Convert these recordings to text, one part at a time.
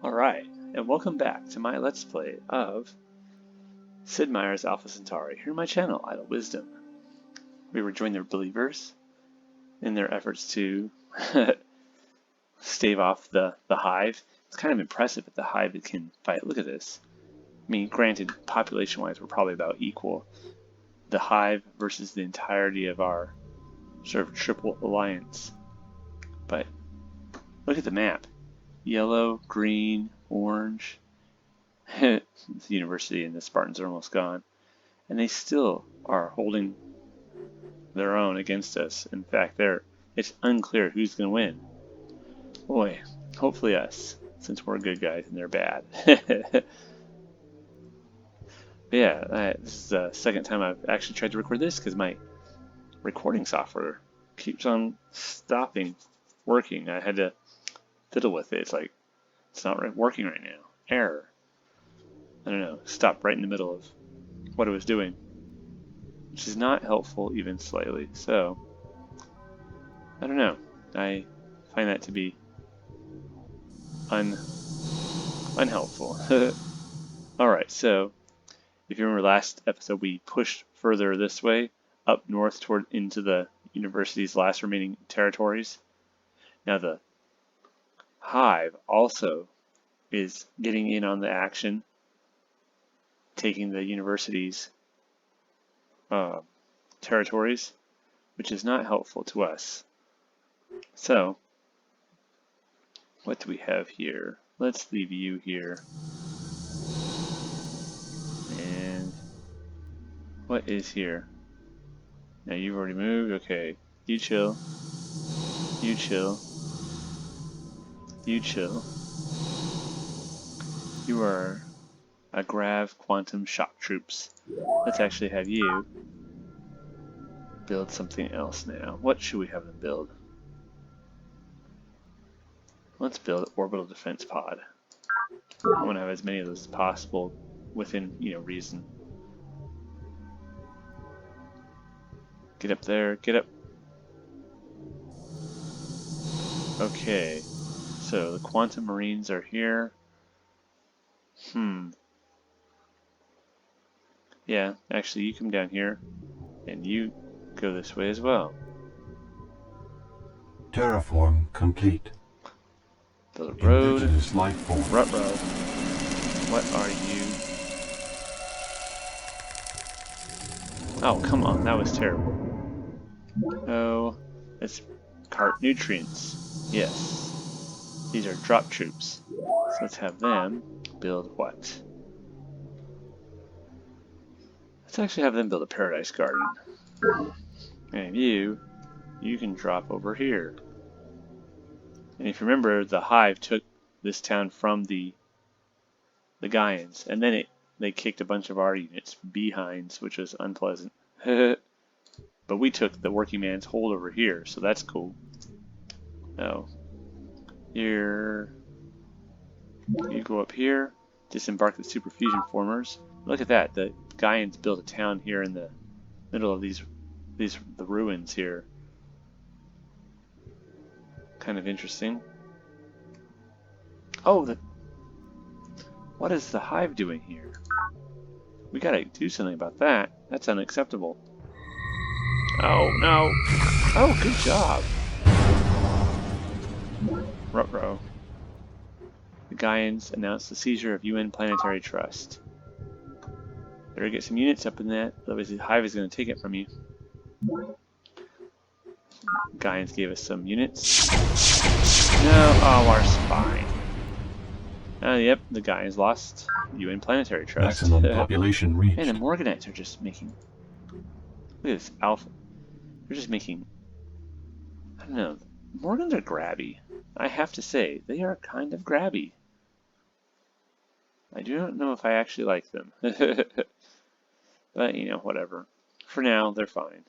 Alright, and welcome back to my Let's Play of Sid Meier's Alpha Centauri here on my channel, Idle Wisdom. We rejoin the believers in their efforts to stave off the hive. It's kind of impressive that the hive can fight. Look at this. I mean, granted, population-wise, we're probably about equal. The hive versus the entirety of our sort of triple alliance. But look at the map. Yellow, green, orange. The university and the Spartans are almost gone. And they still are holding their own against us. In fact, it's unclear who's going to win. Boy, hopefully us, since we're good guys and they're bad. Yeah, this is the second time I've actually tried to record this because my recording software keeps on stopping working. I had to fiddle with it. It's like, it's not working right now. Error. I don't know. Stopped right in the middle of what it was doing, which is not helpful even slightly. So, I don't know. I find that to be unhelpful. Alright, so if you remember last episode, we pushed further this way, up north toward into the university's last remaining territories. Now the hive also is getting in on the action, taking the university's territories, which is not helpful to us. So, what do we have here? Let's leave you here. And what is here? Now you've already moved. Okay, you chill. You chill. You chill. You are a Grav Quantum Shock Troops. Let's actually have you build something else now. What should we have them build? Let's build Orbital Defense Pod. I want to have as many of those as possible within, reason. Get up there, get up. Okay, so the Quantum Marines are here. Yeah, actually you come down here, and you go this way as well. Terraform complete. Build a road. Indigenous life form. Ruh-roh. What are you? Oh, come on, that was terrible. Oh, let's cart nutrients. Yes. These are drop troops. So let's have them build what? Let's actually have them build a paradise garden. And you can drop over here. And if you remember, the hive took this town from the Gaians, and then they kicked a bunch of our units behinds, which was unpleasant. But we took the working man's hold over here, so that's cool. Oh. You go up here, disembark the superfusion formers. Look at that, the Gaians built a town here in the middle of the ruins here. Kind of interesting. Oh, what is the hive doing here? We gotta do something about that. That's unacceptable. Oh, no. Oh, good job. Ruh-roh. The Gaians announced the seizure of UN Planetary Trust. Better get some units up in that, otherwise the hive is going to take it from you. Gaians gave us some units. No, oh, our spine. Yep, the Gaians lost UN Planetary Trust. Maximum population reached. Man, the Morganites are just making... Look at this alpha. They're just making... I don't know. Morgans are grabby. I have to say, they are kind of grabby. I do not know if I actually like them. But, whatever. For now, they're fine.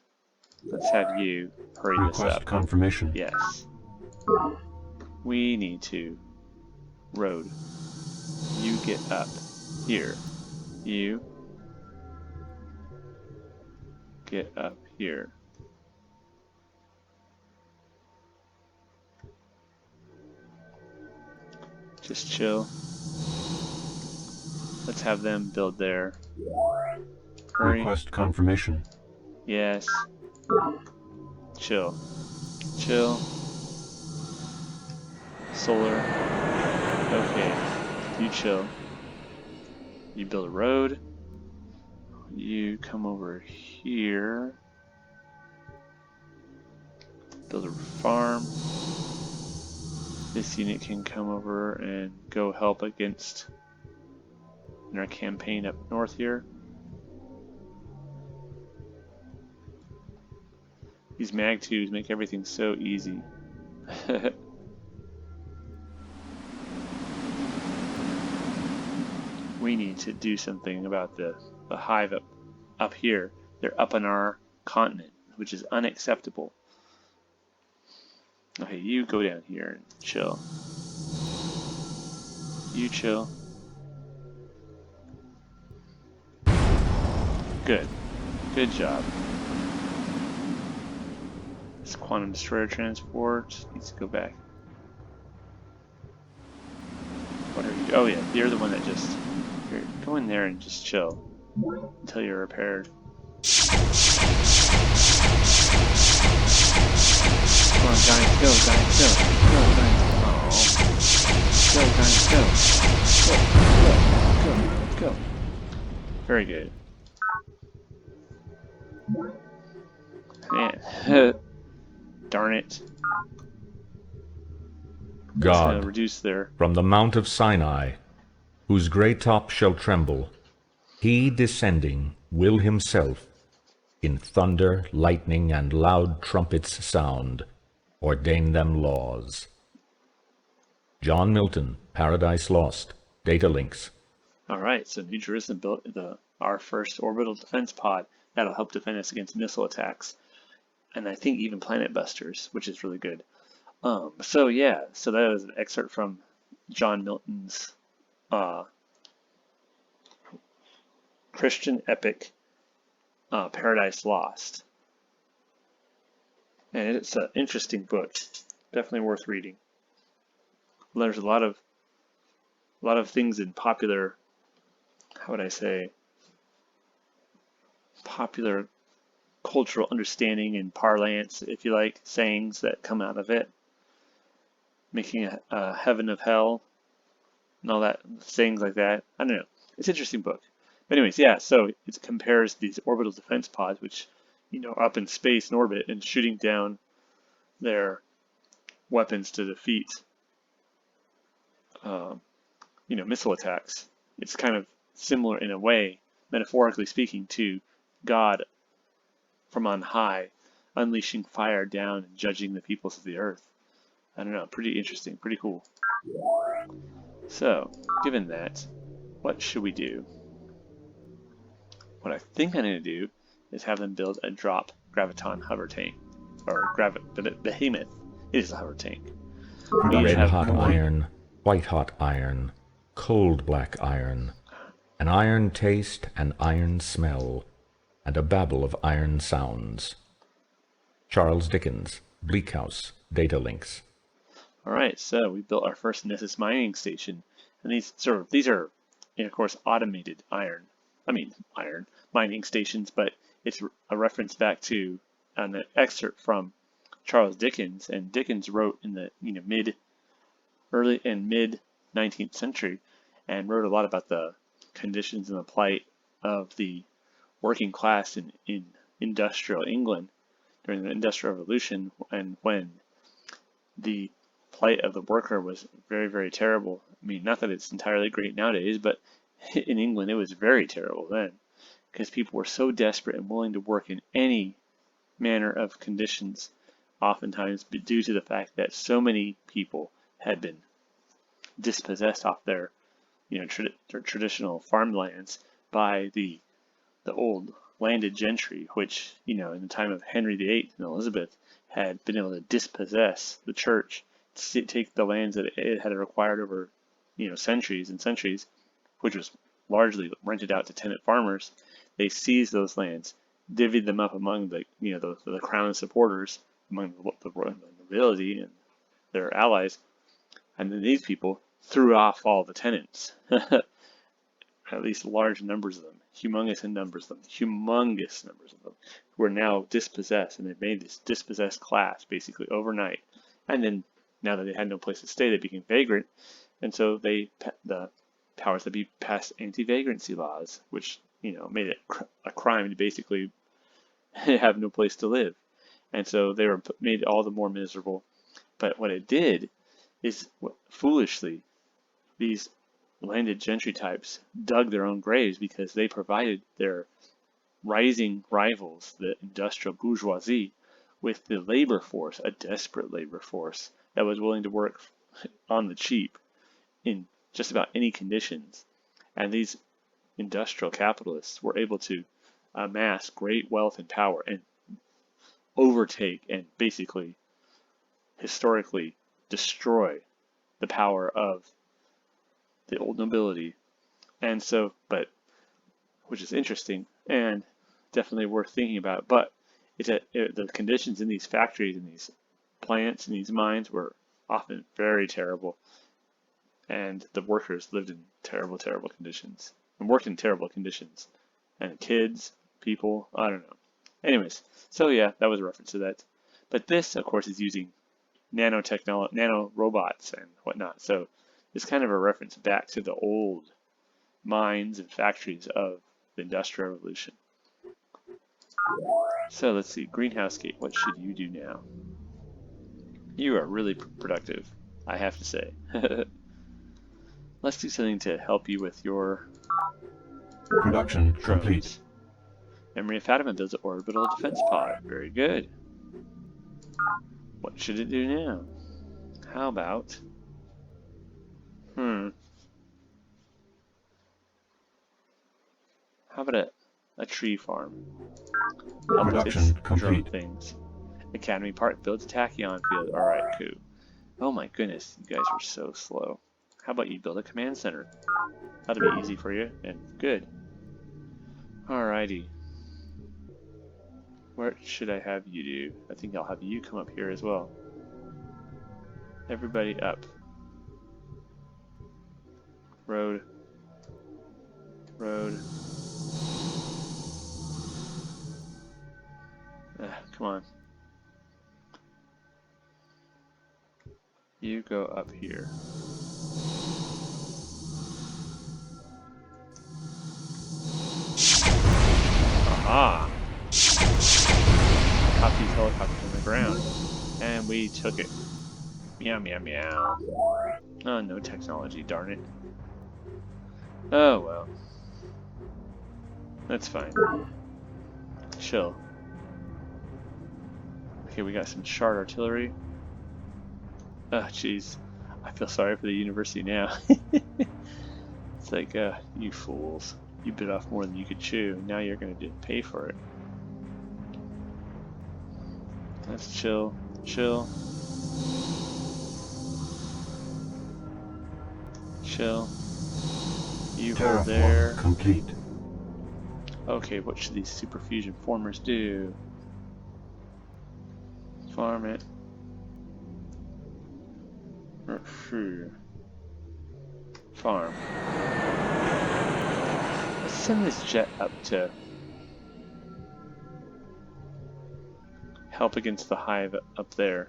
Let's have you hurry this up. Confirmation. Yes. We need to road. You get up here. You get up here. Just chill. Let's have them build their. Hurry. Request confirmation. Yes. Chill. Chill. Solar. Okay. You chill. You build a road. You come over here. Build a farm. This unit can come over and go help against in our campaign up north here. These mag 2s make everything so easy. We need to do something about the hive up here. They're up on our continent, which is unacceptable. Okay, you go down here and chill. You chill. Good. Good job. This quantum destroyer transport needs to go back. What are you? Oh yeah, you're the one that just. Here, go in there and just chill until you're repaired. Come on, guys, go, guys, go. Go, guys. Oh. Go, guys, go. Go. Very good. Man. Darn it. God, reduce their... from the Mount of Sinai, whose great top shall tremble, he descending will himself, in thunder, lightning, and loud trumpets sound, ordain them laws. John Milton, Paradise Lost, Data Links. Alright, so New Jerusalem built our first orbital defense pod that'll help defend us against missile attacks. And I think even planet busters, which is really good. So yeah, so that was an excerpt from John Milton's Christian epic Paradise Lost. And it's an interesting book, definitely worth reading. There's a lot of things in popular, how would I say, popular cultural understanding and parlance, if you like, sayings that come out of it, making a heaven of hell and all that, sayings like that. I don't know. It's an interesting book. But anyways, yeah, so it compares these orbital defense pods, which, you know, are up in space in orbit and shooting down their weapons to defeat, you know, missile attacks. It's kind of similar in a way, metaphorically speaking, to God from on high, unleashing fire down and judging the peoples of the earth. I don't know, pretty interesting, pretty cool. So, given that, what should we do? What I think I'm going to do is have them build a drop graviton hover tank, or behemoth. It is a hover tank. Red-hot iron, white-hot iron, cold black iron, an iron taste, an iron smell, and a babble of iron sounds. Charles Dickens, Bleak House, Data Links. Alright, so we built our first Nessus mining station, and these are, of course, automated iron mining stations, but it's a reference back to an excerpt from Charles Dickens, and Dickens wrote in the mid 19th century, and wrote a lot about the conditions and the plight of the working class in industrial England during the Industrial Revolution, and when the plight of the worker was very, very terrible. I mean, not that it's entirely great nowadays, but in England it was very terrible then, because people were so desperate and willing to work in any manner of conditions, oftentimes due to the fact that so many people had been dispossessed off their traditional farmlands by the old landed gentry, which, in the time of Henry VIII and Elizabeth, had been able to dispossess the church, to take the lands that it had acquired over, centuries and centuries, which was largely rented out to tenant farmers. They seized those lands, divvied them up among the crown supporters, among the nobility and their allies, and then these people threw off all the tenants. At least large numbers of them, humongous numbers of them, who are now dispossessed, and they made this dispossessed class basically overnight. And then now that they had no place to stay, they became vagrant, and so the powers that be passed anti-vagrancy laws, which made it a crime to basically have no place to live, and so they were made all the more miserable. But what it did is, foolishly, these landed gentry types dug their own graves because they provided their rising rivals, the industrial bourgeoisie, with the labor force, a desperate labor force that was willing to work on the cheap in just about any conditions. And these industrial capitalists were able to amass great wealth and power and overtake and basically historically destroy the power of the old nobility. And so, but, which is interesting and definitely worth thinking about, but it's the conditions in these factories and these plants and these mines were often very terrible, and the workers lived in terrible, terrible conditions and worked in terrible conditions, and kids, people, I don't know. Anyways, so yeah, that was a reference to that. But this, of course, is using nanotechnology, nano robots and whatnot. So it's kind of a reference back to the old mines and factories of the Industrial Revolution. So let's see, greenhouse gate, what should you do now? You are really productive, I have to say. Let's do something to help you with your Production drones. complete. Memory of Fatima builds an orbital defense pod. Very good. What should it do now? How about... How about a tree farm? Help with its Production drone complete. things. Academy Park builds a tachyon field. Alright, cool. Oh my goodness, you guys are so slow. How about you build a command center? That'll be easy for you, and good. Alrighty. What should I have you do? I think I'll have you come up here as well. Everybody up. Road. Road. Come on. You go up here. Aha! Caught these helicopters on the ground. And we took it. Meow, meow, meow. Oh, no technology, darn it. Oh, well. That's fine. Chill. Okay, we got some shard artillery. Oh, jeez. I feel sorry for the university now. It's like, you fools. You bit off more than you could chew. Now you're going to pay for it. Let's chill. Chill. Chill. You hold there. Terraform complete. Okay, what should these superfusion formers do? Farm it. Farm. Let's send this jet up to help against the hive up there.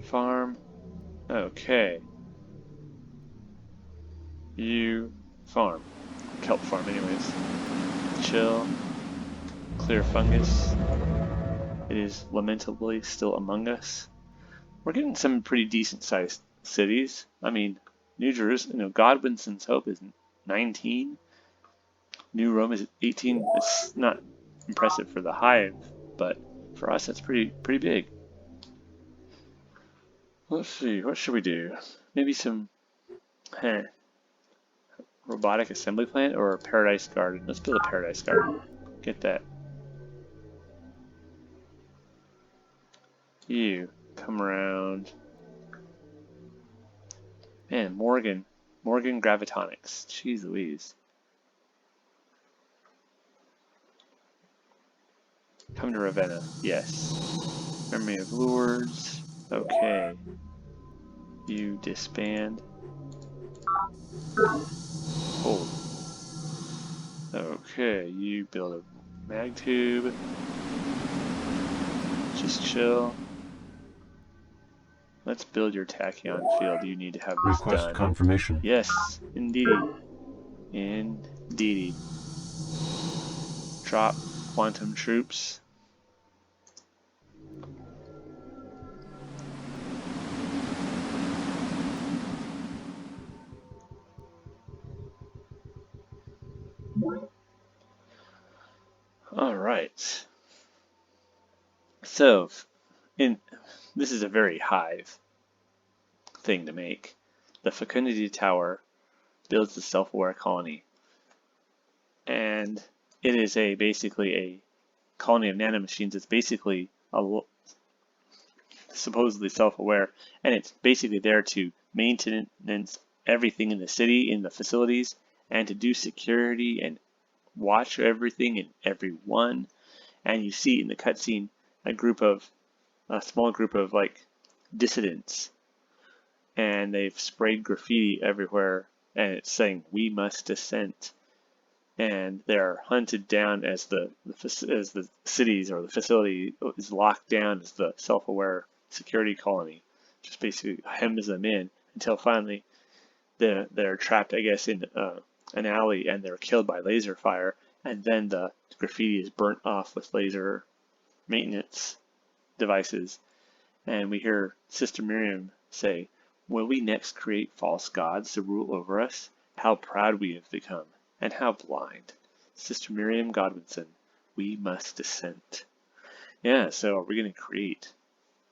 Farm. Okay. You farm. Kelp farm anyways. Chill. Clear fungus. It is lamentably still among us. We're getting some pretty decent sized cities. I mean, New Jerusalem, Godwinson's Hope is 19. New Rome is 18. It's not impressive for the hive, but for us that's pretty big. Let's see, what should we do? Maybe some robotic assembly plant or a paradise garden. Let's build a paradise garden. Get that. You come around. Man, Morgan Gravitonics. Jeez Louise. Come to Ravenna. Yes. Memory of Lures. Okay. You disband. Hold. Okay, you build a mag tube. Just chill. Let's build your tachyon field. You need to have this Request done. confirmation. Yes, indeedy. Indeedy. Drop quantum troops. All right. So, this is a very Hive thing to make. The Fecundity Tower builds the self-aware colony, and it is basically a colony of nanomachines. It's basically supposedly self-aware, and it's basically there to maintenance everything in the city, in the facilities, and to do security and watch everything and everyone. And you see in the cutscene a small group of like dissidents, and they've sprayed graffiti everywhere, and it's saying "We must dissent." And they're hunted down as the cities or the facility is locked down as the self-aware security colony. Just basically hems them in until finally they're trapped, I guess, in an alley, and they're killed by laser fire, and then the graffiti is burnt off with laser maintenance devices. And we hear Sister Miriam say, "Will we next create false gods to rule over us? How proud we have become, and how blind. Sister Miriam Godwinson, we must dissent." Yeah, so are we going to create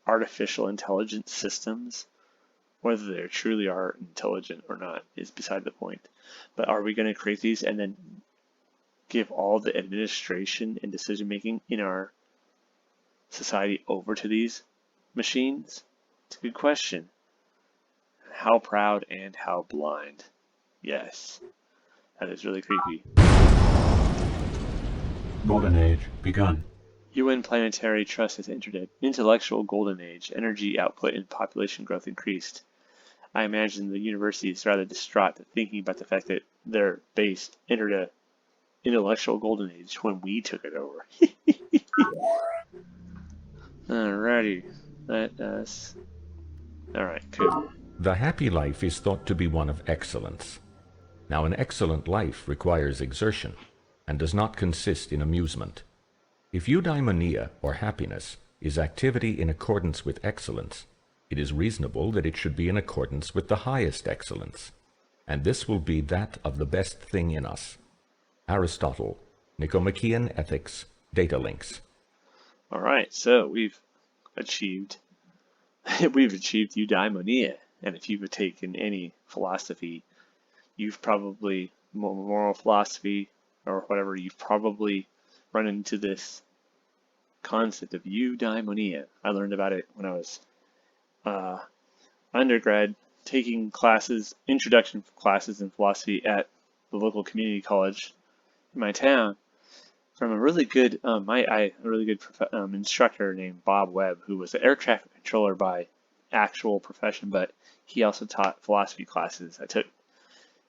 artificial intelligence systems? Whether they truly are intelligent or not is beside the point. But are we going to create these and then give all the administration and decision making in our society over to these machines? It's a good question. How proud and how blind. Yes, that is really creepy. Golden Age begun. UN Planetary Trust has entered an intellectual golden age. Energy output and population growth increased. I imagine the university is rather distraught at thinking about the fact that their base entered an intellectual golden age when we took it over. Alrighty, let us... Alright, cool. The happy life is thought to be one of excellence. Now, an excellent life requires exertion, and does not consist in amusement. If eudaimonia, or happiness, is activity in accordance with excellence, it is reasonable that it should be in accordance with the highest excellence, and this will be that of the best thing in us. Aristotle, Nicomachean Ethics, Data Links. Alright, so we've achieved eudaimonia, and if you've taken any philosophy, you've probably, moral philosophy or whatever, you've probably run into this concept of eudaimonia. I learned about it when I was undergrad, taking classes, introduction classes in philosophy at the local community college in my town, from a really good instructor named Bob Webb, who was the air traffic controller by actual profession, but he also taught philosophy classes. I took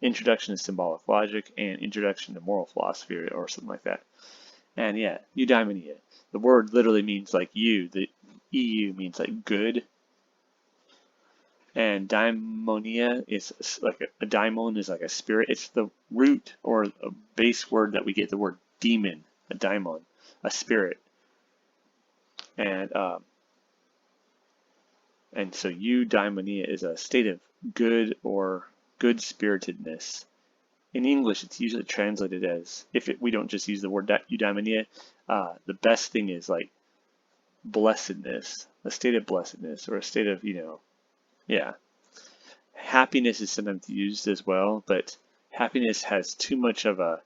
Introduction to Symbolic Logic and Introduction to Moral Philosophy or something like that. And yeah, eudaimonia. The word literally means like you. The EU means like good. And daimonia is like a daimon is like a spirit. It's the root or a base word that we get the word demon, a daimon, a spirit. And so eudaimonia is a state of good or good spiritedness. In English, it's usually translated as, we don't just use the word eudaimonia, the best thing is like blessedness, a state of blessedness, or a state of, yeah. Happiness is sometimes used as well, but happiness has too much of a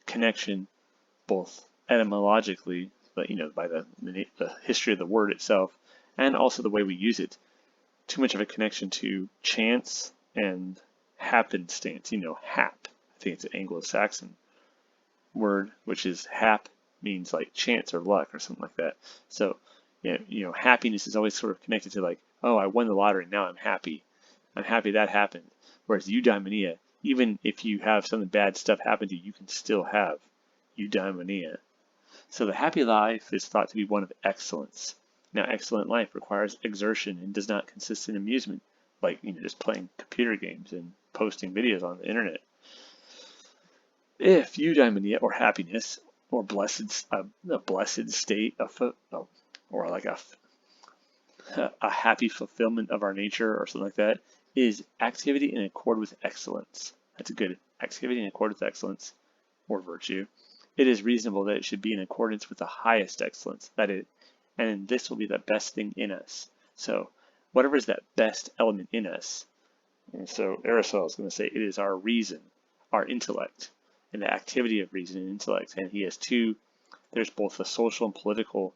connection, both etymologically, but by the history of the word itself, and also the way we use it. Too much of a connection to chance and happenstance. Hap. I think it's an Anglo-Saxon word, which is hap means like chance or luck or something like that. So, happiness is always sort of connected to like, oh, I won the lottery, now I'm happy. I'm happy that happened. Whereas eudaimonia, even if you have some bad stuff happen to you, you can still have eudaimonia. So the happy life is thought to be one of excellence. Now, excellent life requires exertion and does not consist in amusement, like just playing computer games and posting videos on the internet. If eudaimonia, or happiness, or a blessed state, or like a happy fulfillment of our nature, or something like that, is activity in accord with excellence. That's a good activity in accord with excellence, or virtue. It is reasonable that it should be in accordance with the highest excellence, and this will be the best thing in us. So whatever is that best element in us, and so Aristotle is going to say it is our reason, our intellect, and the activity of reason and intellect. And he has there's both the social and political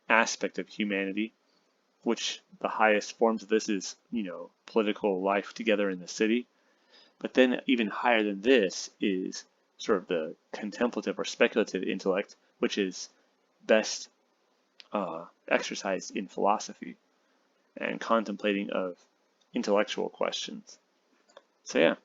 aspect of humanity, which the highest forms of this is, political life together in the city. But then even higher than this is sort of the contemplative or speculative intellect, which is best exercised in philosophy and contemplating of intellectual questions. So yeah.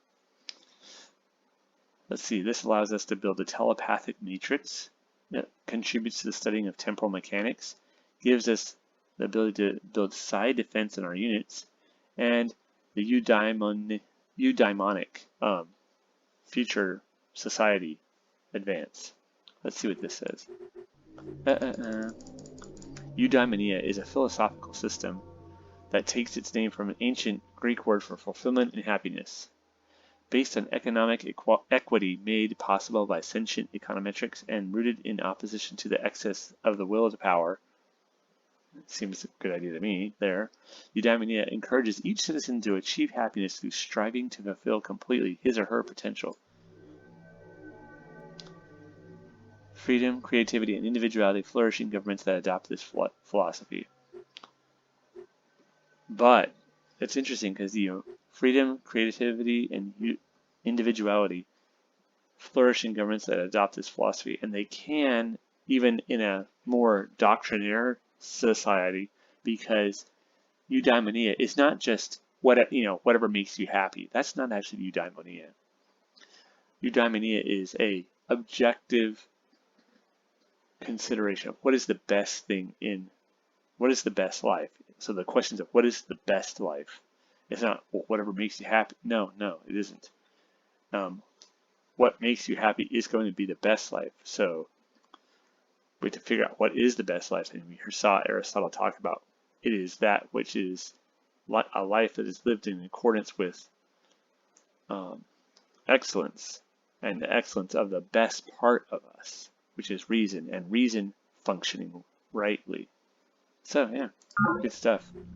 Let's see, this allows us to build a telepathic matrix that contributes to the studying of temporal mechanics, gives us the ability to build side defense in our units, and the eudaimonic future society advance. Let's see what this says. Eudaimonia is a philosophical system that takes its name from an ancient Greek word for fulfillment and happiness. Based on economic equity made possible by sentient econometrics and rooted in opposition to the excess of the will to power, seems a good idea to me there, Eudaimonia encourages each citizen to achieve happiness through striving to fulfill completely his or her potential. Freedom, creativity, and individuality flourish in governments that adopt this philosophy. But it's interesting because freedom, creativity, and individuality flourish in governments that adopt this philosophy, and they can even in a more doctrinaire society, because eudaimonia is not just whatever makes you happy. That's not actually eudaimonia. Eudaimonia is a objective consideration of what is the best thing what is the best life. So the questions of what is the best life, it's not whatever makes you happy. No, it isn't. What makes you happy is going to be the best life. So we have to figure out what is the best life. And we saw Aristotle talk about it is that which is a life that is lived in accordance with excellence, and the excellence of the best part of us, which is reason, and reason functioning rightly. So yeah, good stuff.